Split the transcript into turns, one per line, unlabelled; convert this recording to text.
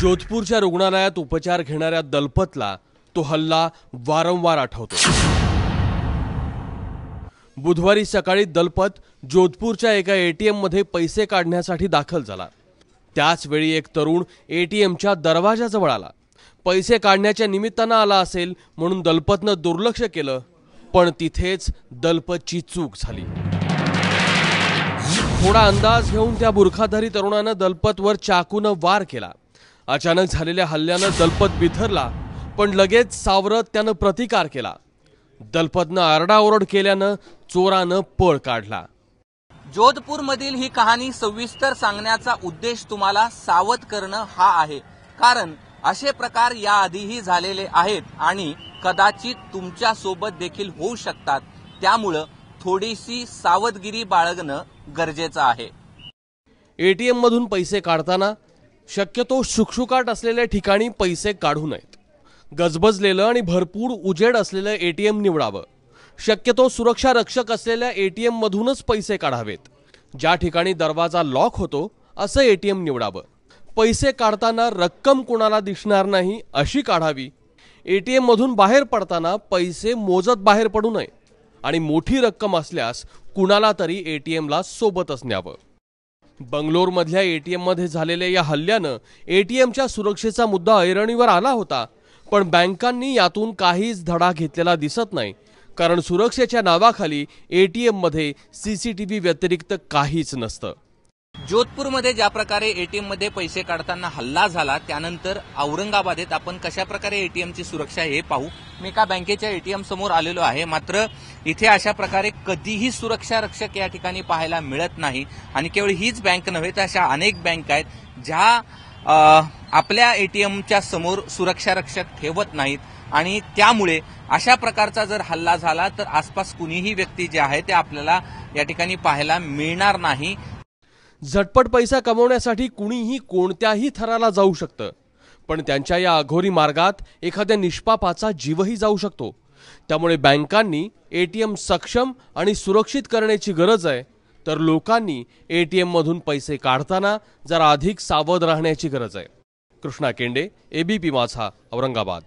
जोधपूरच्या रुग्णालयात उपचार घेणाऱ्या दलपतला तो हल्ला वारंवार आठवतो। बुधवारी सकाळी दलपत जोधपूरच्या एका एटीएम मध्ये पैसे काढण्यासाठी दाखल झाला। त्याच वेळी एक तरुण एटीएमच्या दरवाजाजवळ आला। पैसे काढण्याच्या निमित्ताने आला असेल म्हणून दलपतने दुर्लक्ष केलं, पण तिथेच दलपतची चूक झाली। थोडा अंदाज घेऊन त्या बुरखाधारी तरुणाने दलपतवर चाकूने वार केला। अचानक झालेल्या हल्ल्याने दलपत बिथरला, पण लगेच सावरत त्याने प्रतिकार केला। दलपतने आरडाओरड केल्याने चोराने पळ काढला।
जोधपूरमधील ही कहाणी सविस्तर सांगण्याचा उद्देश तुम्हाला सावध करणं हा आहे, कारण असे प्रकार याआधीही झालेले आहेत आणि कदाचित तुमच्या सोबत देखील होऊ शकतात। त्यामुळे थोडीशी सावधगिरी बाळगणं गरजेचं आहे।
एटीएम मधून पैसे काढताना शक्यतो शुकशुकाट असलेल्या ठिकाणी पैसे काढू नयेत। गजबजलेलं आणि भरपूर उजेड असलेलं एटीएम निवडावं। शक्यतो सुरक्षा रक्षक असलेल्या एटीएम मधूनच पैसे काढावेत। ज्या ठिकाणी दरवाजा लॉक होतो असं एटीएम निवडावं। पैसे काढताना रक्कम कोणाला दिसणार नाही अशी काढावी। एटीएम मधून बाहेर पडताना पैसे मोजत बाहेर पडू नये आणि मोठी रक्कम असल्यास कुणाला तरी एटीएमला सोबतच न्यावं। बंगलोरमधल्या एटीएम मध्ये झालेल्या या हल्ल्यानं एटीएमच्या सुरक्षेचा मुद्दा ऐरणीवर आला होता, पण बँकांनी यातून काहीच धडा घेतलेला दिसत नाही, कारण सुरक्षेच्या नावाखाली एटीएम मध्ये सीसीटीव्ही व्यतिरिक्त काहीच नसतं।
जोधपूरमध्ये ज्या प्रकारे एटीएम मध्ये पैसे काढताना हल्ला झाला, त्यानंतर औरंगाबादेत आपण कशा प्रकारे एटीएमची सुरक्षा हे पाहू। मी एका बँकेच्या एटीएम समोर आलेलो आहे, मात्र इथे अशा प्रकारे कधीही सुरक्षा रक्षक या ठिकाणी पाहायला मिळत नाही। आणि केवळ हीच बँक नव्हे तर अशा अनेक बँक आहेत ज्या आपल्या एटीएमच्या समोर सुरक्षा रक्षक ठेवत नाहीत, आणि त्यामुळे अशा प्रकारचा जर हल्ला झाला तर आसपास कुणीही व्यक्ती जे आहे ते आपल्याला या ठिकाणी पाहायला मिळणार नाही।
झटपट पैसा कमवण्यासाठी कुणीही कोणत्याही थराला जाऊ शकतं, पण त्यांच्या या अघोरी मार्गात एखाद्या निष्पापाचा जीवही जाऊ शकतो। त्यामुळे बँकांनी एटीएम सक्षम आणि सुरक्षित करण्याची गरज आहे, तर लोकांनी एटीएम मधून पैसे काढताना जरा अधिक सावध राहण्याची गरज आहे। कृष्णा केंडे, एबीपी माझा, औरंगाबाद।